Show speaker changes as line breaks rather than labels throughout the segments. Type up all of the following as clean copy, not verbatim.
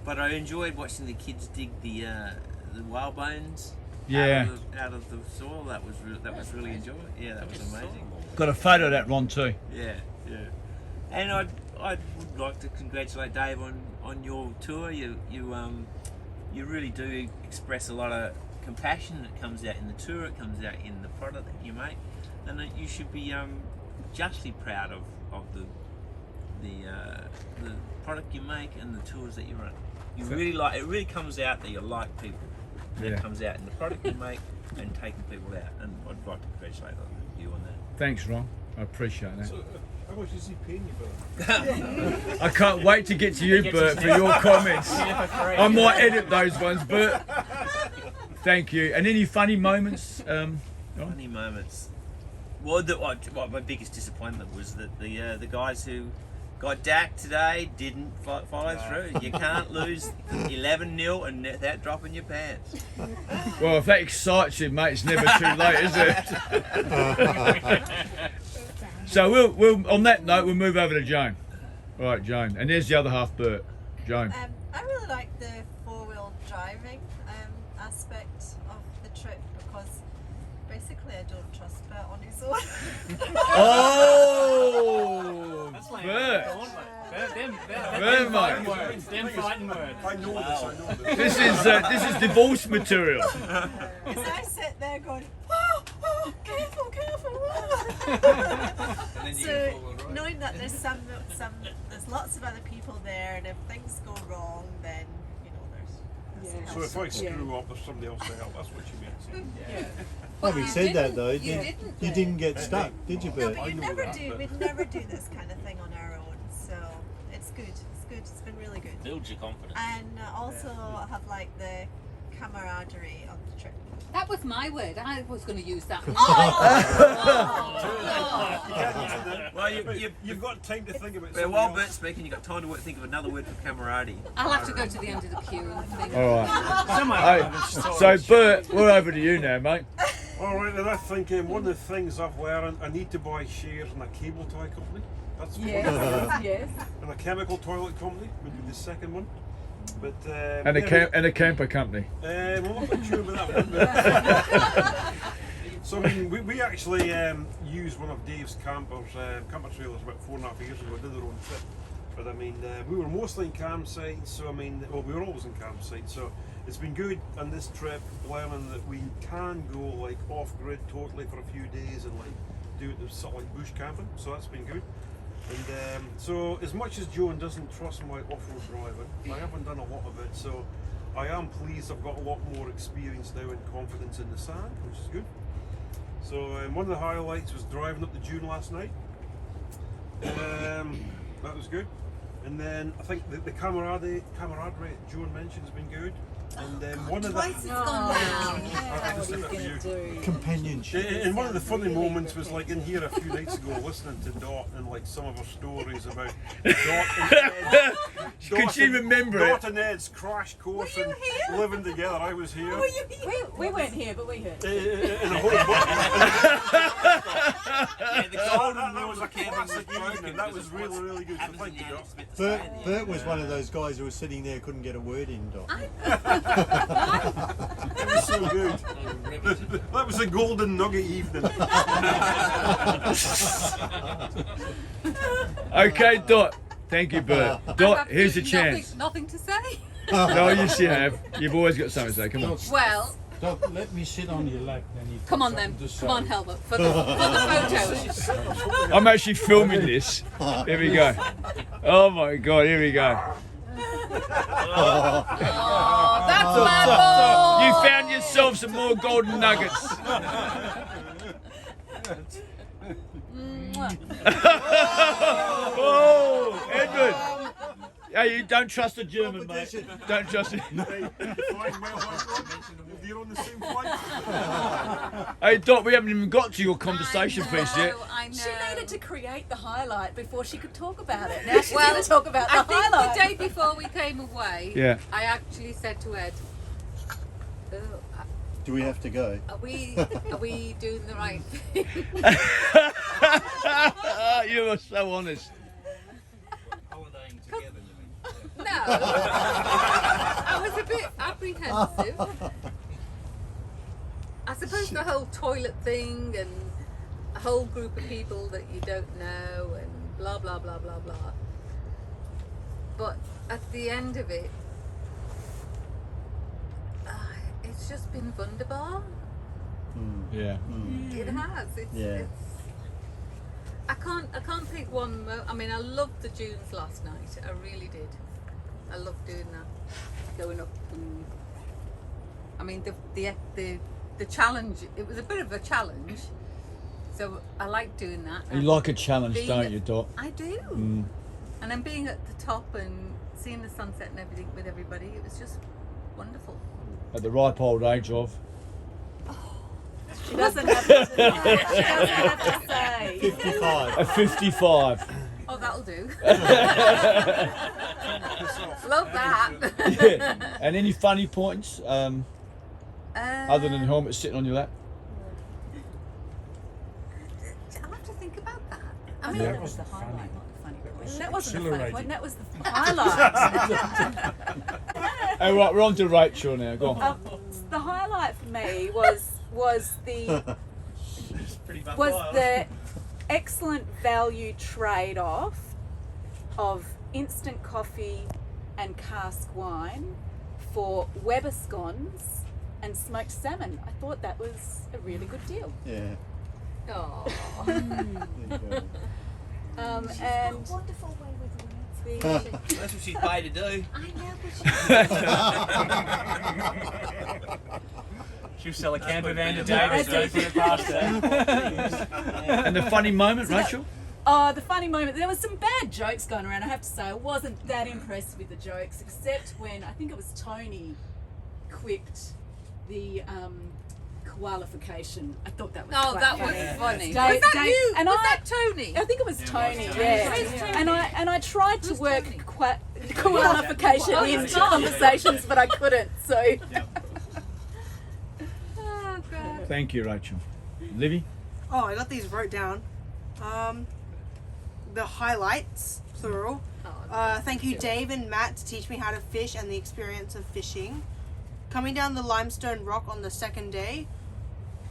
But I enjoyed watching the kids dig the whalebones out of the soil. That was really enjoyable. Yeah, that was amazing.
Got a photo of that, Ron, too.
Yeah. And I would like to congratulate Dave on your tour. You really do express a lot of compassion that comes out in the tour. It comes out in the product that you make, and that you should be justly proud of the product you make and the tours that you run. You really like. It really comes out that you like people. Yeah. It comes out in the product you make and taking people out. And I'd like to congratulate you on that.
Thanks, Ron. I appreciate that.
So, how much is he paying you for that?
I can't wait to get to you, Bert, for your comments. I might edit those ones, Bert. Thank you. And any funny moments?
Funny moments. Well, my biggest disappointment was that the guys who got DAC today didn't follow through. You can't lose 11-0 and without dropping your pants.
Well, if that excites you, mate, it's never too late, is it? So we'll on that note, we'll move over to Joan. All right, Joan. And there's the other half, Bert. Joan.
I really like the four-wheel driving aspect of the trip because basically I don't trust Bert on his own.
Oh, Bert.
Them fighting words. I know this.
This is divorce material.
Because I sit there going, oh, careful. So knowing that there's there's lots of other people there, and if things go wrong, then there's.
So if I screw up, there's somebody else to help. That's what you mean.
Yeah. Having said that though, you didn't get stuck, did you, Bert?
No, but we'd never do this kind of thing on our own. So it's good. It's been really good.
Builds your confidence.
And also have like the camaraderie of the trip.
That was my word. I was going to use that.
Well,
you've got time to think about it.
Well, while Bert's speaking, you've got time to think of another word for camaraderie.
I'll have to go to the end of the queue and think.
All right. So Bert, we're over to you now, mate.
All right, and I think one of the things I've learned, I need to buy shares in a cable tie company. That's one.
Yes.
And a chemical toilet company would be the second one. But
And a camper company.
Well, I'm not sure about that one. So I mean, we actually used one of Dave's camper trailers about 4.5 years ago. Did our own trip, but I mean, we were mostly in campsites. So I mean, we were always in campsites. So it's been good on this trip, learning that we can go like off grid totally for a few days and like do sort of like bush camping. So that's been good. And so as much as Joan doesn't trust my off-road driving, I haven't done a lot of it, so I am pleased I've got a lot more experience now and confidence in the sand, which is good. So one of the highlights was driving up the dune last night. That was good. And then I think the camaraderie Joan mentioned has been good. And one of the
companionship.
And one of the funny moments was like in here a few nights ago, listening to Dot and like some of her stories about Dot and Ed.
Can she remember it?
Dot and Ed's crash course and living together. I was here.
Were you here?
We weren't here, but we heard.
In a whole bunch. That was a classic evening. That was really, really good. So thank you, Dot.
Bert was one of those guys who was sitting there, couldn't get a word in, Doc.
That was so good. That was a golden nugget evening.
Okay, Dot. Thank you, Bert. Dot, here's the chance.
Nothing to say.
No, yes you have. You've always got something to say. Come on.
Well,
Doc, let me sit on your lap. Then you
come on then. Come on, Helmut, for the photos.
I'm actually filming this. Here we go. Oh my God, here we go.
Oh, that's my ball.
You found yourself some more golden nuggets. Oh, Edward. Hey, you don't trust a German, mate. Don't trust it.
You're on the same flight.
Hey, Dot, we haven't even got to your conversation piece yet.
I know.
She needed to create the highlight before she could talk about it. Now she's going to talk about the highlight.
I think the day before we came away,
Yeah.
I actually said to Ed,
Do we have to go?
are we doing the right thing?
You are so honest.
Holidaying together, you mean?
No. apprehensive. I suppose the whole toilet thing and a whole group of people that you don't know and blah blah blah blah blah. But at the end of it, it's just been wunderbar.
Yeah.
It has. It's, I can't pick one. I mean, I loved the dunes last night. I really did. I loved doing that, going up and. I mean, the challenge. It was a bit of a challenge, so I like doing that.
You like a challenge,
Being
don't
at-
you, Dot?
I do. And then being at the top and seeing the sunset and everything with everybody, it was just wonderful.
At the ripe old age of.
She doesn't have to, she doesn't have to say.
55.
At 55.
Oh, that'll do. Love that.
Yeah. And any funny points, other than helmet sitting on your lap?
I'll have to think about that. I
I
mean,
mean,
Yeah.
that was the highlight, not the funny point. That wasn't the funny
Exhilarating.
point, that was the highlight.
Oh, right, we're on to Rachel now. Go on.
The highlight for me was the excellent value trade-off of instant coffee and cask wine for Weber scones and smoked salmon. I thought that was a really good deal.
Yeah.
oh,
There you go.
And
Wonderful way with words.
the,
That's what she's paid to do.
I know, but
She'll sell a camper van to
That's
David, so
it.
put it past her.
And the funny moment, Rachel?
the funny moment, there was some bad jokes going around. I have to say, I wasn't that impressed with the jokes, except when I think it was Tony quipped the qualification. I thought that was
oh,
quite
that
funny.
was funny.
Dave-
Was that
Dave-
you?
and
Was
I-
that Tony?
I think it was Tony,
Where's
yeah.
Tony?
And I tried to
Who's
work
Tony?
qualification
Oh,
into
it's gone.
conversations, but I couldn't. So
Oh, God.
Thank you, Rachel. Livy?
Oh, I got these wrote down. The highlights, plural. Thank you, Dave and Matt, to teach me how to fish and the experience of fishing. Coming down the limestone rock on the second day.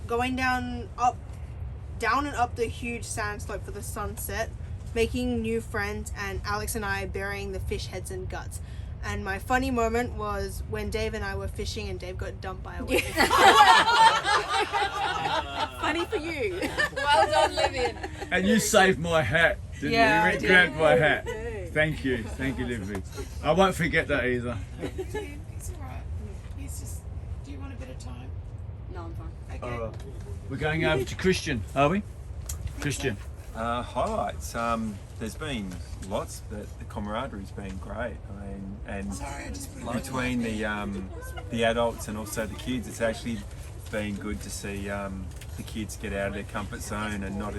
Going down and up the huge sand slope for the sunset. Making new friends, and Alex and I burying the fish heads and guts. And my funny moment was when Dave and I were fishing and Dave got dumped by a wave.
funny for you.
Well done, Vivian.
And you saved my hat, didn't
Yeah,
you?
I
You
did.
grabbed my hat. Thank you, Livy. I won't forget that either.
It's alright. It's just, do you want a bit of time?
No, I'm fine.
Okay.
We're going over to Christian, are we? Christian.
Highlights. There's been lots, but the camaraderie's been great. I mean, and
Sorry, I just put it
between the adults and also the kids, it's actually been good to see the kids get out of their comfort zone and not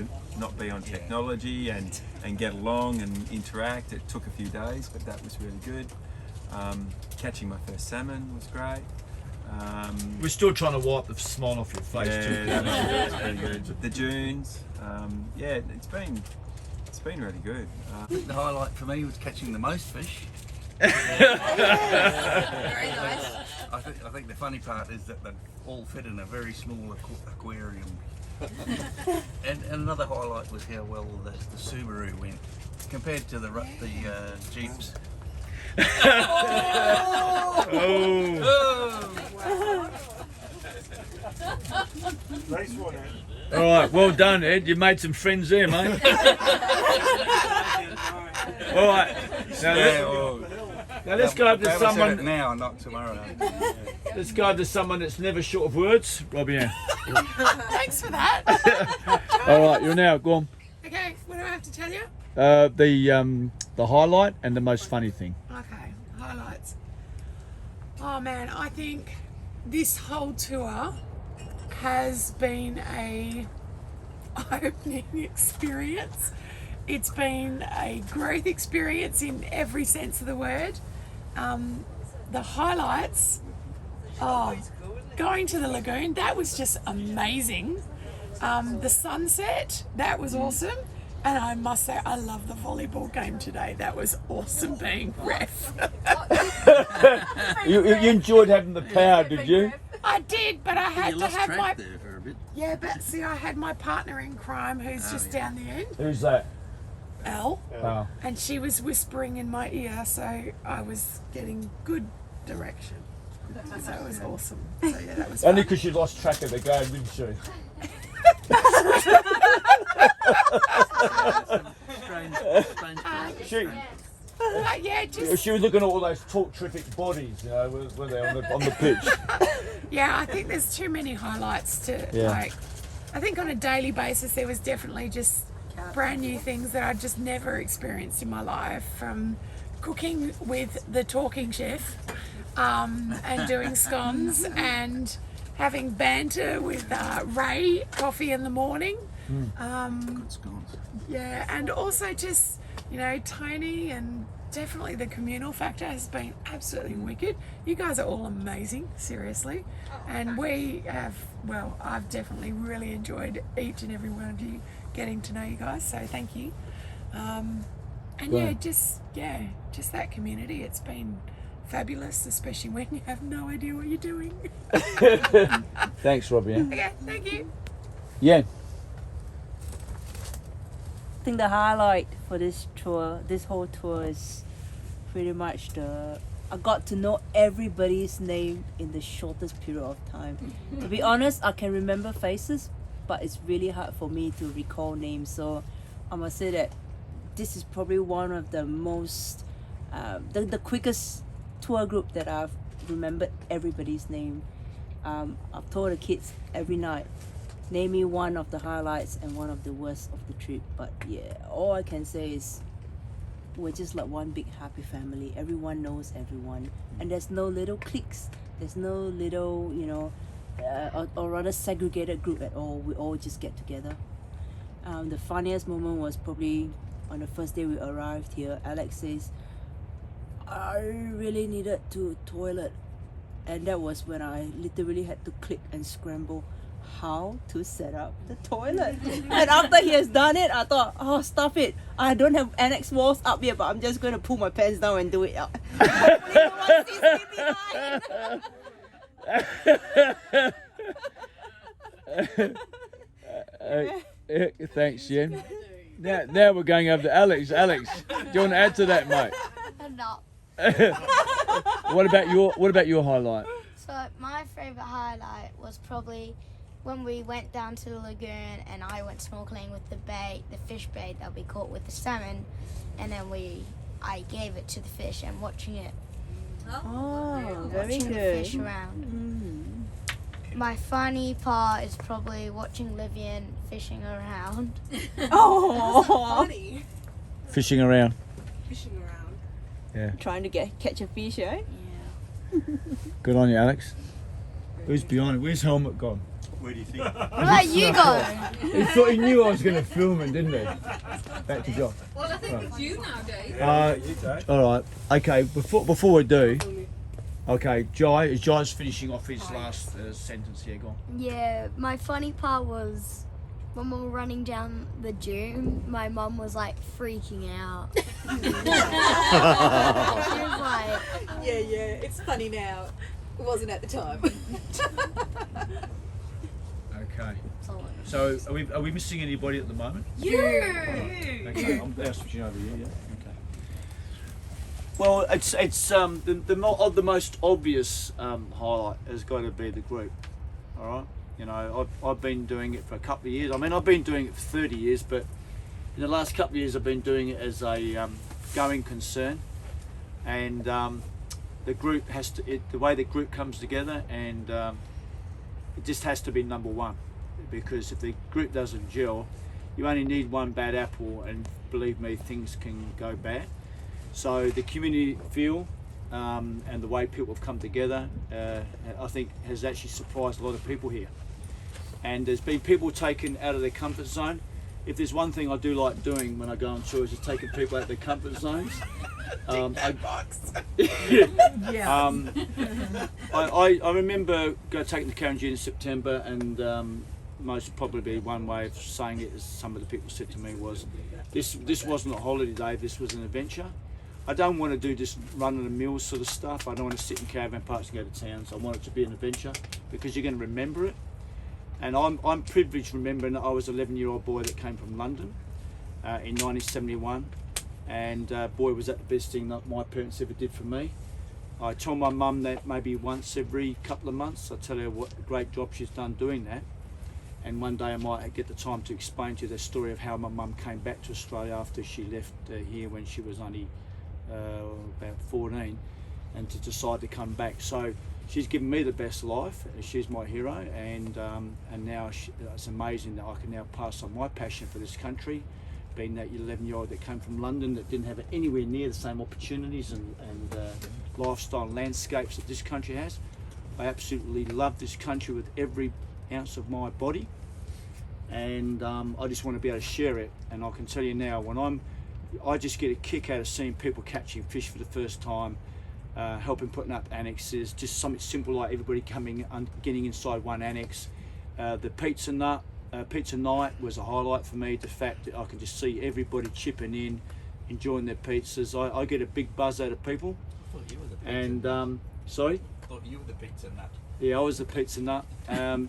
be on technology and get along and interact. It took a few days, but that was really good. Catching my first salmon was great.
We're still trying to wipe the smile off your face too.
That's pretty good. The dunes, yeah, it's been really good.
I think the highlight for me was catching the most fish.
Very nice.
I think the funny part is that they all fit in a very small aquarium. and another highlight was how well the Subaru went compared to the Jeeps.
Nice one, Ed.
All right, well done, Ed. You made some friends there, mate. All right. Now let's go to someone.
Now, not tomorrow.
Let's go to someone that's never short of words. Robbie Ann.
Thanks for that.
All right, you're now. Go on.
Okay, what do I have to tell you?
The highlight and the most funny thing.
Okay, highlights. Oh man, I think this whole tour has been a eye-opening experience. It's been a growth experience in every sense of the word. The highlights, going to the lagoon, that was just amazing. The sunset, that was awesome. And I must say, I love the volleyball game today. That was awesome being ref.
You enjoyed having the power, did you?
I did, but I had
You
to
lost
have
track
my
there for a bit.
yeah. But see, I had my partner in crime, who's just down the end,
Who's that?
Elle,
Oh.
and she was whispering in my ear, so I was getting good direction. So it was awesome. So yeah, that was
Only
fun.
because she lost track of the game, didn't she? She,
Yeah, just
she was looking at all those tall, terrific bodies, you know, were they on the pitch?
yeah. I think there's too many highlights to
Yeah.
like. I think on a daily basis there was definitely just brand new things that I'd just never experienced in my life, from cooking with the talking chef, and doing scones and having banter with Ray, coffee in the morning.
Good scones.
Yeah, and also just, you know, Tony, and definitely the communal factor has been absolutely wicked. You guys are all amazing, seriously. And we have, well, I've definitely really enjoyed each and every one of you, getting to know you guys, so thank you. And
Great.
just that community, it's been fabulous, especially when you have no idea what you're doing.
Thanks, Robbie. Yeah.
Okay, thank you.
Yeah.
I think the highlight for this tour, this whole tour, is pretty much I got to know everybody's name in the shortest period of time. To be honest, I can remember faces, but it's really hard for me to recall names. So I must say that this is probably one of the most, the quickest tour group that I've remembered everybody's name. I've told the kids every night, name me one of the highlights and one of the worst of the trip. But yeah, all I can say is we're just like one big happy family. Everyone knows everyone, and there's no little cliques. There's no little, you know, or rather segregated group at all. We all just get together. The funniest moment was probably on the first day we arrived here. Alex says, I really needed to toilet, and that was when I literally had to click and scramble how to set up the toilet. And after he has done it, I thought, oh, stop it, I don't have annex walls up here, but I'm just going to pull my pants down and do it. Hopefully no one sees me behind.
Thanks, Jen. Now we're going over to Alex. Alex, do you want to add to that, mate?
No.
What about your highlight?
So my favourite highlight was probably when we went down to the lagoon and I went snorkeling with the fish bait that we caught with the salmon, and then I gave it to the fish and watching it.
Oh, very
watching
good.
the fish around. My funny part is probably watching Livian fishing around.
Oh, funny.
Fishing around.
Fishing around.
Yeah.
Trying to catch a fish, eh?
Yeah.
Good on you, Alex. Who's behind it? Where's helmet gone?
Where do you think?
What about you guys?
He thought he knew I was going to film it, didn't he? Back to John.
Well, I think it's you now, Dave.
All right. Okay. Before we do, okay, Jai's finishing off his last sentence here. Go on.
Yeah, my funny part was when we were running down the dune, my mum was like freaking out. She was like,
Yeah, it's funny now. It wasn't at the time.
Okay. So are we missing anybody at the moment?
you!
Okay. I'm switching over here. Yeah. Okay. Well, it's the most obvious highlight has got to be the group. All right. You know, I've been doing it for a couple of years. I mean, I've been doing it for 30 years, but in the last couple of years, I've been doing it as a going concern, and the group has to. The way the group comes together, and it just has to be number one, because if the group doesn't gel, you only need one bad apple, and believe me, things can go bad. So the community feel and the way people have come together, I think has actually surprised a lot of people here. And there's been people taken out of their comfort zone. If there's one thing I do like doing when I go on tours, is taking people out of their comfort zones. I remember taking the Karenjin in September, and most probably one way of saying it, as some of the people said to me, was this wasn't a holiday, Dave, this was an adventure. I don't want to do just run-of-the-mill sort of stuff. I don't want to sit in caravan parks and go to towns. I want it to be an adventure because you're going to remember it. And I'm privileged remembering that I was an 11-year-old boy that came from London in 1971. And boy, was that the best thing that my parents ever did for me. I tell my mum that maybe once every couple of months. I tell her what a great job she's done doing that. And one day I might get the time to explain to you the story of how my mum came back to Australia after she left here when she was only about 14, and to decide to come back. So she's given me the best life. She's my hero, and now it's amazing that I can now pass on my passion for this country, being that 11-year-old that came from London that didn't have anywhere near the same opportunities and lifestyle and landscapes that this country has. I absolutely love this country with every ounce of my body, and I just want to be able to share it. And I can tell you now, when I just get a kick out of seeing people catching fish for the first time, helping putting up annexes, just something simple like everybody coming and getting inside one annex. The pizza night was a highlight for me. The fact that I can just see everybody chipping in, enjoying their pizzas. I get a big buzz out of people.
I thought you were the pizza
And
nut.
sorry?
I thought you were the pizza nut.
Yeah, I was the pizza nut. Yeah,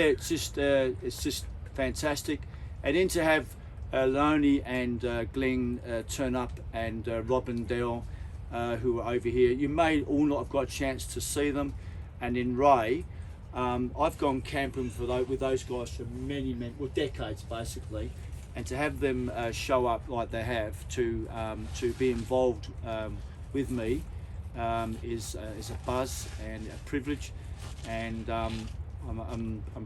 it's just fantastic. And then to have Loney and Glenn turn up, and Rob and Dell who are over here. You may all not have got a chance to see them. And then Ray, I've gone camping with those guys for many, decades basically. And to have them show up like they have, to be involved with me is a buzz and a privilege. And I'm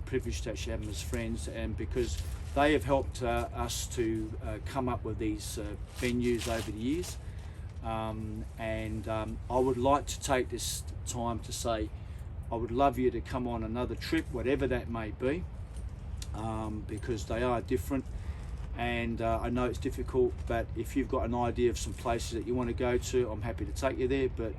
privileged to actually have them as friends, and because they have helped us to come up with these venues over the years. I would like to take this time to say I would love you to come on another trip, whatever that may be, because they are different. And I know it's difficult, but if you've got an idea of some places that you want to go to, I'm happy to take you there. But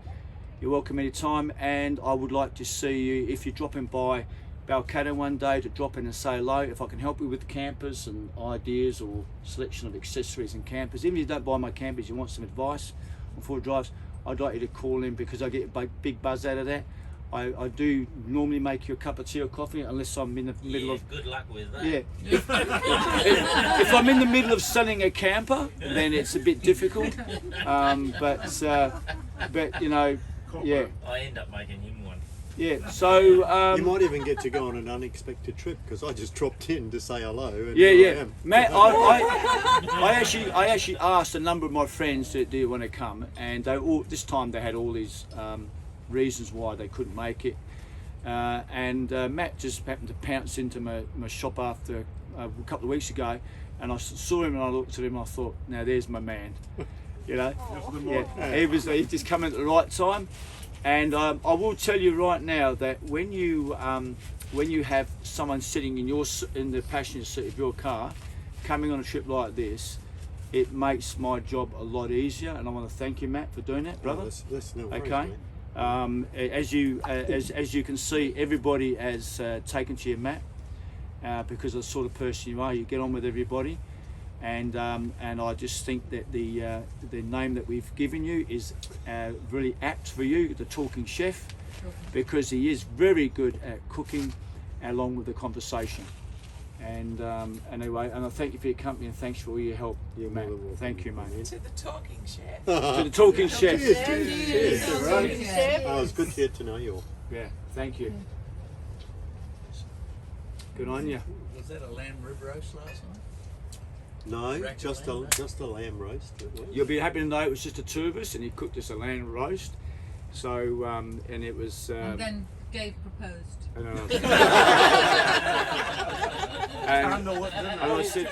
you're welcome anytime, and I would like to see you, if you're dropping by Balcatta one day, to drop in and say hello. If I can help you with campers and ideas or selection of accessories and campers, even if you don't buy my campers, you want some advice on four drives, I'd like you to call in, because I get a big buzz out of that. I do normally make you a cup of tea or coffee, unless I'm in the middle of...
Good luck with that.
Yeah. If I'm in the middle of selling a camper, then it's a bit difficult. But you know, yeah.
I end up making him one.
Yeah. So
you might even get to go on an unexpected trip, because I just dropped in to say hello. And
yeah,
here I
yeah.
am.
Matt, I actually asked a number of my friends, do you want to come? And this time they had all these reasons why they couldn't make it. Matt just happened to pounce into my shop after a couple of weeks ago, and I saw him and I looked at him and I thought, now there's my man. You know, yeah, he just come in at the right time. And I will tell you right now that when you have someone sitting in the passenger seat of your car, coming on a trip like this, it makes my job a lot easier. And I want to thank you, Matt, for doing that, brother.
Oh, that's no worries,
okay. As you can see, everybody has taken to you, Matt, because of the sort of person you are. You get on with everybody. And I just think that the name that we've given you is really apt for you, the Talking Chef, because he is very good at cooking along with the conversation. And anyway, and I thank you for your company, and thanks for all your help, Matt. Thank you, mate.
To the Talking Chef.
To the Talking Chef.
Cheers. Oh, it's good to get to know you all.
Yeah, thank you. Good on you.
Was that a lamb rib roast last night?
No, just a lamb roast.
You'll be happy to know it was just the two of us, and he cooked us a lamb roast. So, and it was.
And then Gabe proposed.
And I said.